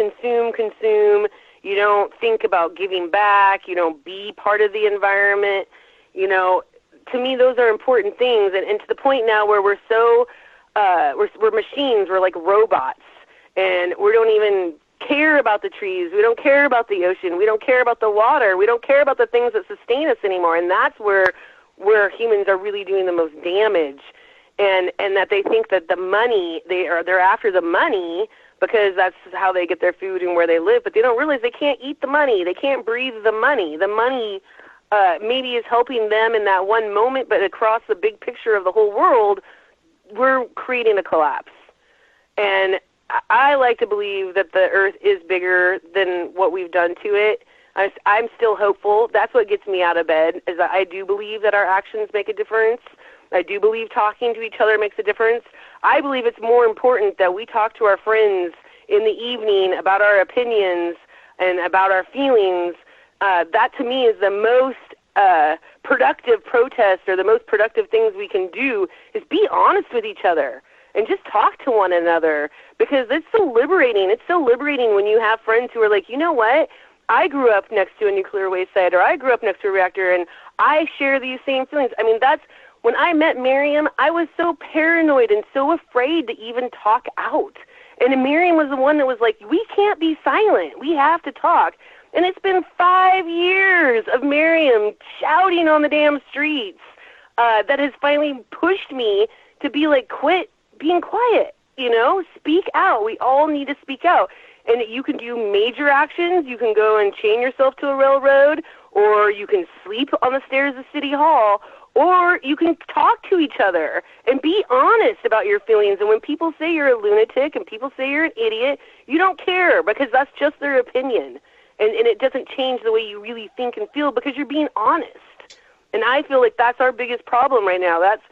You don't think about giving back. You don't be part of the environment. To me, those are important things. And to the point now where we're so, we're machines. We're like robots. And we don't even care about the trees. We don't care about the ocean. We don't care about the water. We don't care about the things that sustain us anymore. And that's where humans are really doing the most damage. And that they think that the money, they're after the money, because that's how they get their food and where they live, but they don't realize they can't eat the money. They can't breathe the money. The money maybe is helping them in that one moment, but across the big picture of the whole world, we're creating a collapse. And I like to believe that the earth is bigger than what we've done to it. I'm still hopeful. That's what gets me out of bed, is that I do believe that our actions make a difference. I do believe talking to each other makes a difference. I believe it's more important that we talk to our friends in the evening about our opinions and about our feelings. That, to me, is the most productive protest, or the most productive things we can do, is be honest with each other and just talk to one another, because it's so liberating. It's so liberating when you have friends who are like, you know what? I grew up next to a nuclear waste site, or I grew up next to a reactor, and I share these same feelings. I mean, when I met Miriam, I was so paranoid and so afraid to even talk out. And Miriam was the one that was like, we can't be silent. We have to talk. And it's been 5 years of Miriam shouting on the damn streets that has finally pushed me to be like, quit being quiet, speak out. We all need to speak out. And you can do major actions. You can go and chain yourself to a railroad, or you can sleep on the stairs of City Hall, or you can talk to each other and be honest about your feelings. And when people say you're a lunatic and people say you're an idiot, you don't care, because that's just their opinion. And it doesn't change the way you really think and feel, because you're being honest. And I feel like that's our biggest problem right now. That's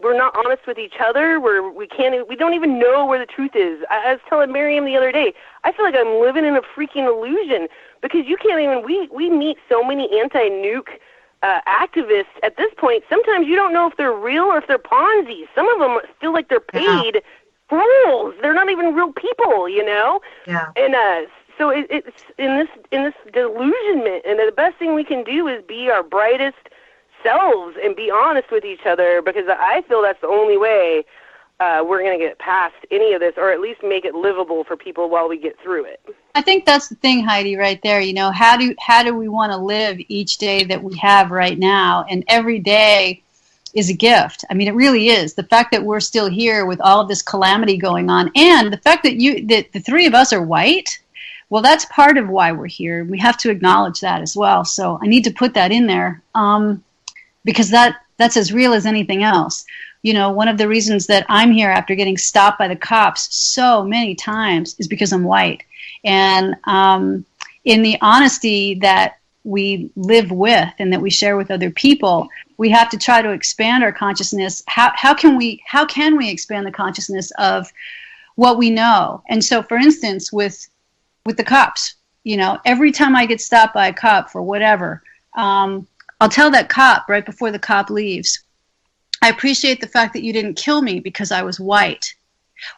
we're not honest with each other. We don't even know where the truth is. I was telling Miriam the other day, I feel like I'm living in a freaking illusion, because you can't even, we meet so many anti-nuke activists at this point. Sometimes you don't know if they're real or if they're Ponzi. Some of them feel like they're paid fools. They're not even real people, Yeah. And so it's in this delusionment, and the best thing we can do is be our brightest selves and be honest with each other, because I feel that's the only way we're going to get past any of this, or at least make it livable for people while we get through it. I think that's the thing, Heidi, right there. How do we want to live each day that we have right now? And every day is a gift. I mean, it really is. The fact that we're still here with all of this calamity going on, and the fact that the three of us are white, well, that's part of why we're here. We have to acknowledge that as well. So I need to put that in there, because that's as real as anything else. One of the reasons that I'm here after getting stopped by the cops so many times is because I'm white. And in the honesty that we live with and that we share with other people, we have to try to expand our consciousness. How can we expand the consciousness of what we know? And so, for instance, with the cops, every time I get stopped by a cop for whatever, I'll tell that cop right before the cop leaves, I appreciate the fact that you didn't kill me because I was white.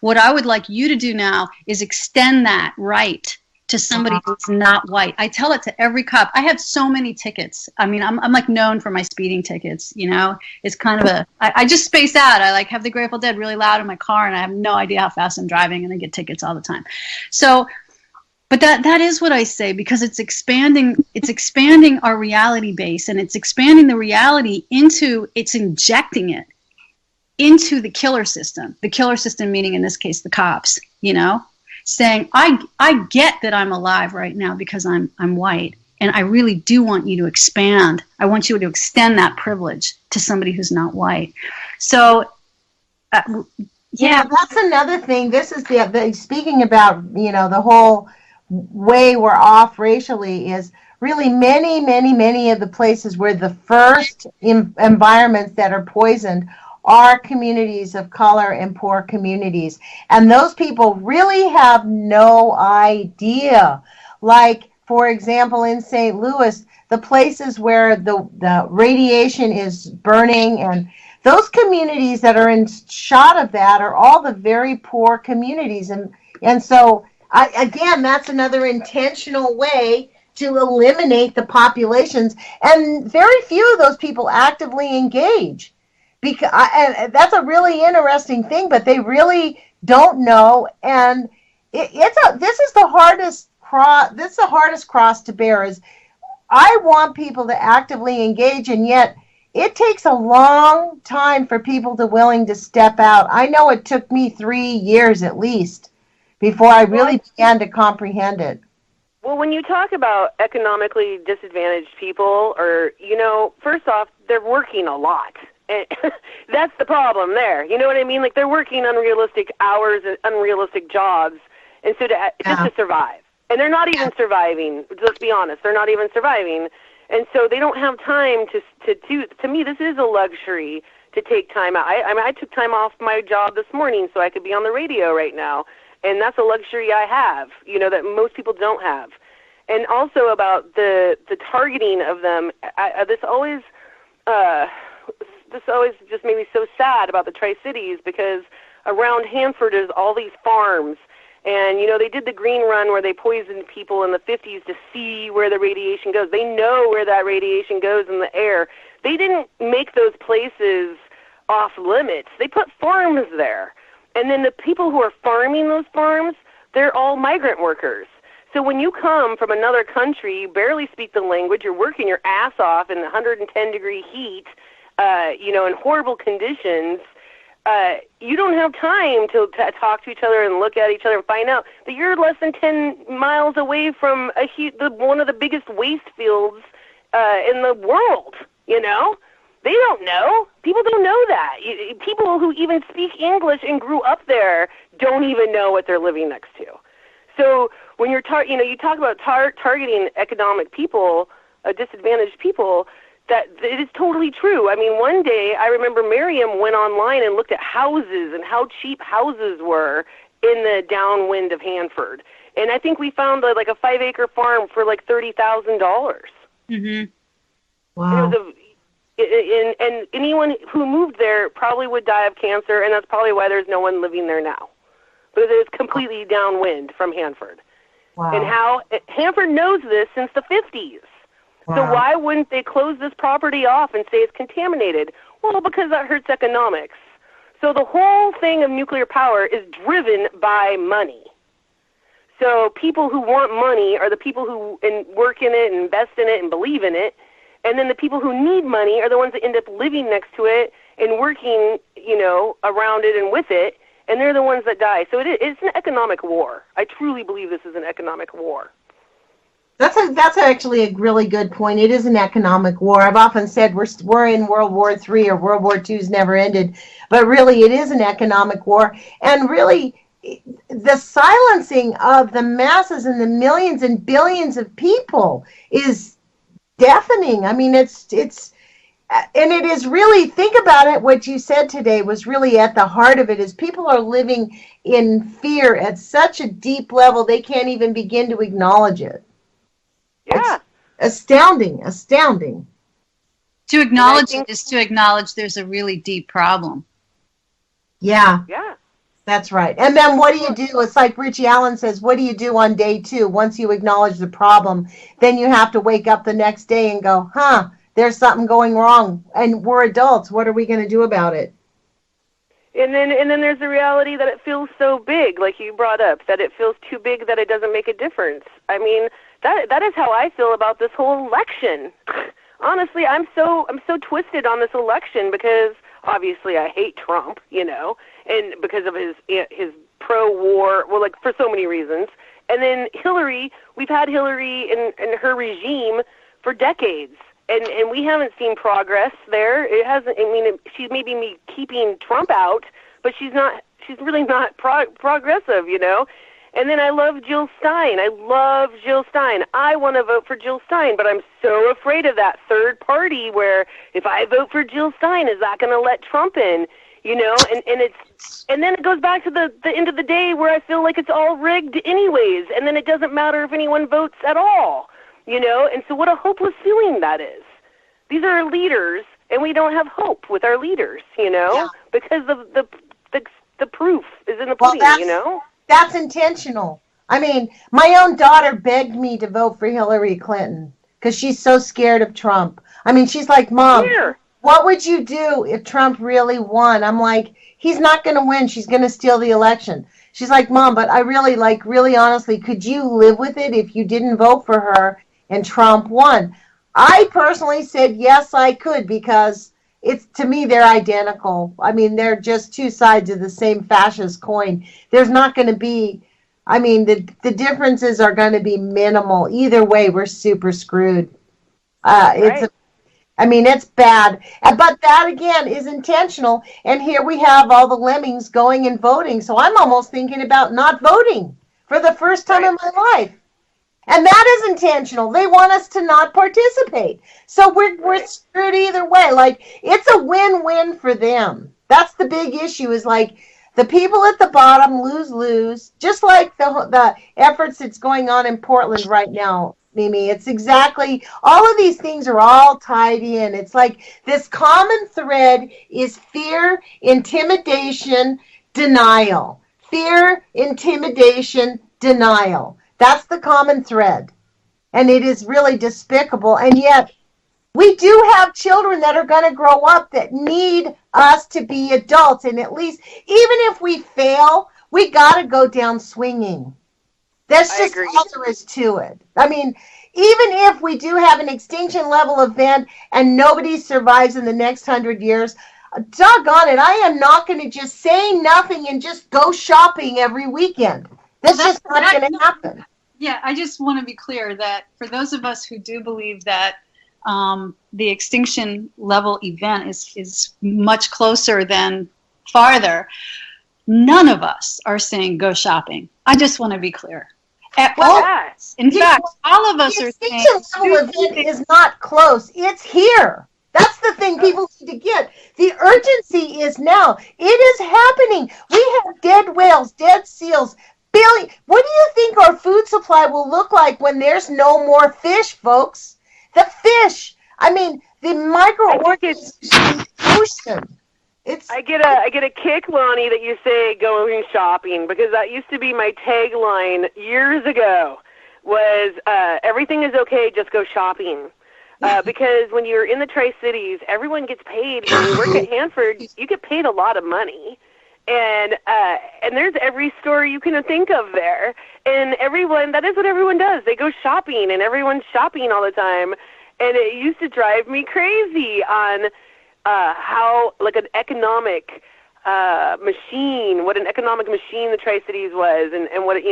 What I would like you to do now is extend that right to somebody who's not white. I tell it to every cop. I have so many tickets. I mean, I'm like known for my speeding tickets, you know. It's kind of I just space out. I like have the Grateful Dead really loud in my car, and I have no idea how fast I'm driving, and I get tickets all the time. So, but that is what I say, because it's expanding our reality base, and it's expanding the reality it's injecting it into the killer system meaning in this case the cops, you know, saying I get that I'm alive right now because I'm white, and I really do want you to expand. I want you to extend that privilege to somebody who's not white. So yeah, that's another thing. This is the speaking about, you know, the whole way we're off racially is really many of the places where the first environments that are poisoned are communities of color and poor communities. And those people really have no idea. Like, for example, in St. Louis, the places where the radiation is burning, and those communities that are in shot of that are all the very poor communities. And so, again, that's another intentional way to eliminate the populations. And very few of those people actively engage. And that's a really interesting thing, but they really don't know. And this is the hardest cross to bear. Is I want people to actively engage, and yet it takes a long time for people to willing to step out. I know it took me 3 years at least before I really began to comprehend it. Well, when you talk about economically disadvantaged people, or, you know, first off, they're working a lot. And that's the problem there. You know what I mean? Like, they're working unrealistic hours and unrealistic jobs, and so just to survive. And they're not even surviving. Let's be honest. They're not even surviving. And so they don't have time to do. To me, this is a luxury to take time out. I took time off my job this morning so I could be on the radio right now. And that's a luxury I have, you know, that most people don't have. And also about the targeting of them, this always just made me so sad about the Tri-Cities, because around Hanford is all these farms. And, you know, they did the green run where they poisoned people in the 50s to see where the radiation goes. They know where that radiation goes in the air. They didn't make those places off limits. They put farms there. And then the people who are farming those farms, they're all migrant workers. So when you come from another country, you barely speak the language, you're working your ass off in 110-degree heat, you know, in horrible conditions, you don't have time to talk to each other and look at each other and find out that you're less than 10 miles away from one of the biggest waste fields in the world, you know? They don't know. People don't know that. People who even speak English and grew up there don't even know what they're living next to. So when you talk about targeting economic people, disadvantaged people, that it is totally true. I mean, one day I remember Miriam went online and looked at houses and how cheap houses were in the downwind of Hanford. And I think we found like a 5-acre farm for like $30,000. Mm-hmm. Wow. And anyone who moved there probably would die of cancer, and that's probably why there's no one living there now. Because it's completely downwind from Hanford. Wow. And Hanford knows this since the 50s. Wow. So why wouldn't they close this property off and say it's contaminated? Well, because that hurts economics. So the whole thing of nuclear power is driven by money. So people who want money are the people who work in it and invest in it and believe in it. And then the people who need money are the ones that end up living next to it and working, you know, around it and with it. And they're the ones that die. So it's an economic war. I truly believe this is an economic war. That's actually a really good point. It is an economic war. I've often said we're in World War III, or World War II's never ended. But really, it is an economic war. And really, the silencing of the masses and the millions and billions of people is deafening. I mean, it's and it is really, think about it, what you said today was really at the heart of it, is people are living in fear at such a deep level they can't even begin to acknowledge it. Yeah. It's astounding. To acknowledge it is to acknowledge there's a really deep problem. Yeah. Yeah. That's right. And then what do you do? It's like Richie Allen says, what do you do on day 2? Once you acknowledge the problem, then you have to wake up the next day and go, there's something going wrong. And we're adults. What are we going to do about it? And then there's the reality that it feels so big, like you brought up, that it feels too big that it doesn't make a difference. I mean, that is how I feel about this whole election. Honestly, I'm so twisted on this election because obviously I hate Trump, and because of his pro-war, well, like for so many reasons. And then Hillary, we've had Hillary and her regime for decades. And we haven't seen progress there. It hasn't. I mean, she's maybe me keeping Trump out, but she's really not progressive, And then I love Jill Stein. I want to vote for Jill Stein, but I'm so afraid of that third party where if I vote for Jill Stein, is that going to let Trump in? And then it goes back to the end of the day where I feel like it's all rigged anyways, and then it doesn't matter if anyone votes at all. And so what a hopeless feeling that is. These are our leaders, and we don't have hope with our leaders, because of the proof is in the pudding, That's intentional. I mean, my own daughter begged me to vote for Hillary Clinton because she's so scared of Trump. I mean, she's like, Mom, what would you do if Trump really won? I'm like, he's not going to win. She's going to steal the election. She's like, Mom, but I really honestly, could you live with it if you didn't vote for her and Trump won? I personally said, yes, I could, because to me, they're identical. I mean, they're just two sides of the same fascist coin. There's not going to be, the differences are going to be minimal. Either way, we're super screwed. Right. It's bad. But that, again, is intentional. And here we have all the lemmings going and voting. So I'm almost thinking about not voting for the first time in my life. And that is intentional. They want us to not participate. So we're screwed either way. Like, it's a win-win for them. That's the big issue, is like the people at the bottom lose, just like the efforts that's going on in Portland right now, Mimi. It's exactly, all of these things are all tied in. It's like this common thread is fear, intimidation, denial. Fear, intimidation, denial. That's the common thread. And it is really despicable. And yet, we do have children that are going to grow up that need us to be adults. And at least, even if we fail, we got to go down swinging. That's just all there is to it. I mean, even if we do have an extinction level event and nobody survives in the next 100 years, doggone it, I am not going to just say nothing and just go shopping every weekend. That's just not going to happen. Yeah, I just want to be clear that for those of us who do believe that the extinction level event is much closer than farther, none of us are saying go shopping. I just want to be clear. In fact, all of us are saying the extinction level event is not close. It's here. That's the thing people need to get. The urgency is now. It is happening. We have dead whales, dead seals. Billy, what do you think our food supply will look like when there's no more fish, folks? The fish. The microorganisms in the ocean. I get a kick, Lonnie, that you say going shopping, because that used to be my tagline years ago. Was everything is okay, just go shopping. Because when you're in the Tri-Cities, everyone gets paid. When you work at Hanford, you get paid a lot of money. And there's every store you can think of there. And that is what everyone does. They go shopping, and everyone's shopping all the time. And it used to drive me crazy on how, like, an economic machine, what an economic machine the Tri-Cities was, and what,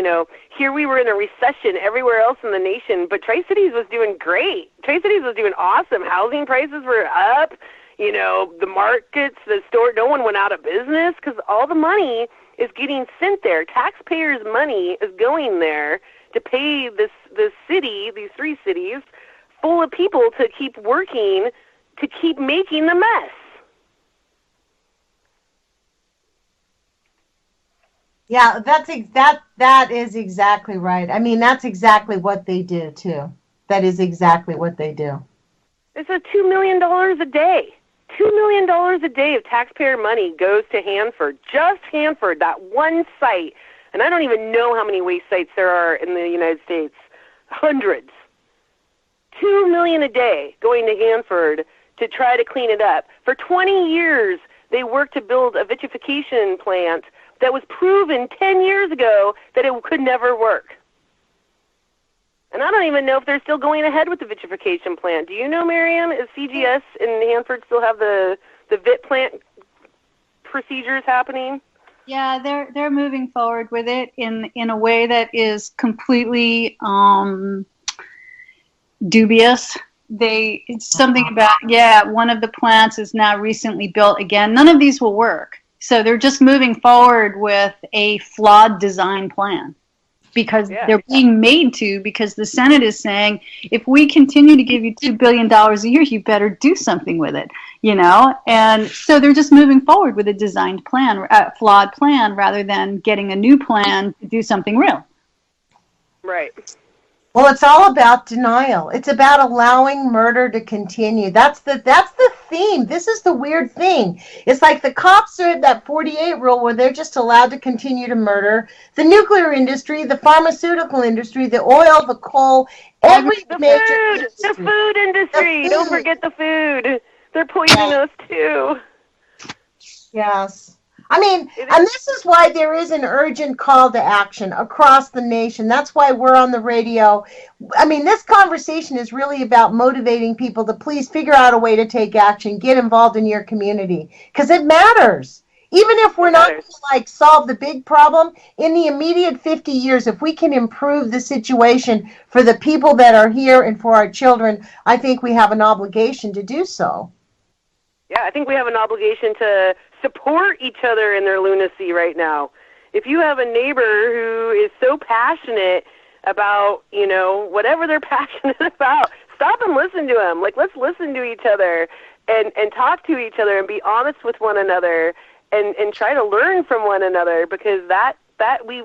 here we were in a recession everywhere else in the nation, but Tri-Cities was doing great. Tri-Cities was doing awesome. Housing prices were up. The markets, the store, no one went out of business because all the money is getting sent there. Taxpayers' money is going there to pay this city, these 3 cities, full of people to keep working, to keep making the mess. Yeah, that is exactly right. That's exactly what they do too. That is exactly what they do. It's $2 million a day. $2 million a day of taxpayer money goes to Hanford. Just Hanford, that one site. And I don't even know how many waste sites there are in the United States. Hundreds. $2 million a day going to Hanford to try to clean it up. For 20 years, they worked to build a vitrification plant that was proven 10 years ago that it could never work. And I don't even know if they're still going ahead with the vitrification plant. Do you know, Miriam? Is CGS in Hanford still have the vit plant procedures happening? Yeah, they're moving forward with it in a way that is completely dubious. It's something about, one of the plants is now recently built again. None of these will work. So they're just moving forward with a flawed design plan. Because they're being made to, because the Senate is saying, if we continue to give you $2 billion a year, you better do something with it, And so they're just moving forward with a designed plan, a flawed plan, rather than getting a new plan to do something real. Right. Well, it's all about denial. It's about allowing murder to continue. That's the theme. This is the weird thing. It's like the cops are at that 48 rule where they're just allowed to continue to murder. The nuclear industry, the pharmaceutical industry, the oil, the coal, the food industry. Don't forget the food. They're poisoning us too. Yes. I mean, and this is why there is an urgent call to action across the nation. That's why we're on the radio. I mean, this conversation is really about motivating people to please figure out a way to take action, get involved in your community, because it matters. Even if we're not going to solve the big problem, in the immediate 50 years, if we can improve the situation for the people that are here and for our children, I think we have an obligation to do so. Yeah, I think we have an obligation to support each other in their lunacy right now. If you have a neighbor who is so passionate about, whatever they're passionate about, stop and listen to them. Let's listen to each other and talk to each other and be honest with one another and try to learn from one another, because that we've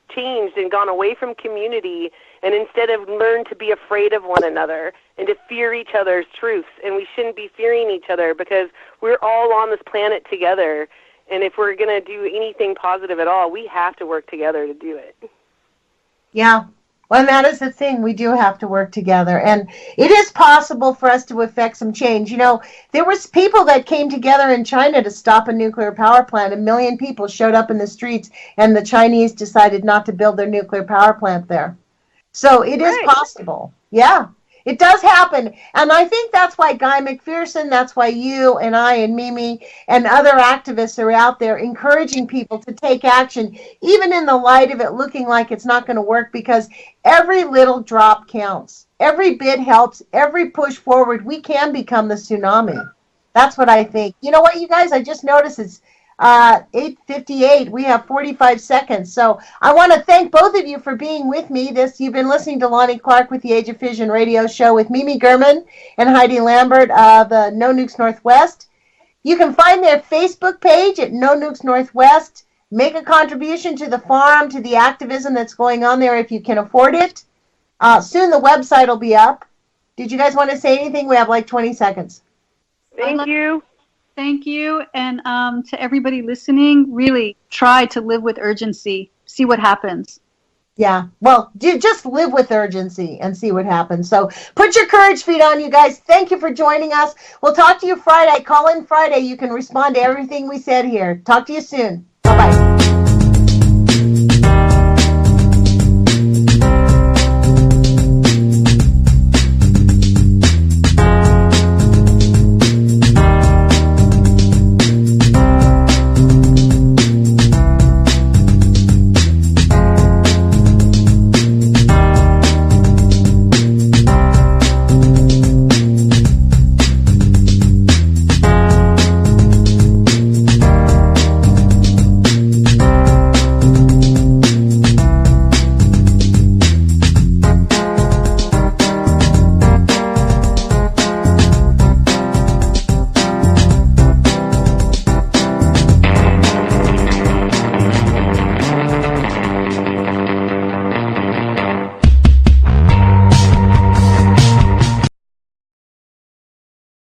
changed and gone away from community, and instead have learned to be afraid of one another and to fear each other's truths. And we shouldn't be fearing each other, because we're all on this planet together. And if we're going to do anything positive at all, we have to work together to do it. Yeah. Well, that is the thing. We do have to work together. And it is possible for us to affect some change. There was people that came together in China to stop a nuclear power plant. 1 million people showed up in the streets, and the Chinese decided not to build their nuclear power plant there. So it is possible. Yeah, it does happen. And I think that's why Guy McPherson, that's why you and I and Mimi and other activists are out there encouraging people to take action, even in the light of it looking like it's not going to work, because every little drop counts. Every bit helps. Every push forward, we can become the tsunami. That's what I think. You know what, you guys? I just noticed it's 8:58. We have 45 seconds. So I want to thank both of you for being with me. You've been listening to Lonnie Clark with the Age of Fission radio show with Mimi Gurman and Heide Lambert of No Nukes Northwest. You can find their Facebook page at No Nukes Northwest. Make a contribution to the farm, to the activism that's going on there if you can afford it. Soon the website will be up. Did you guys want to say anything? We have 20 seconds. Thank you. Thank you. And to everybody listening, really try to live with urgency. See what happens. Yeah. Well, just live with urgency and see what happens. So put your courage feet on, you guys. Thank you for joining us. We'll talk to you Friday. Call in Friday. You can respond to everything we said here. Talk to you soon. Bye-bye.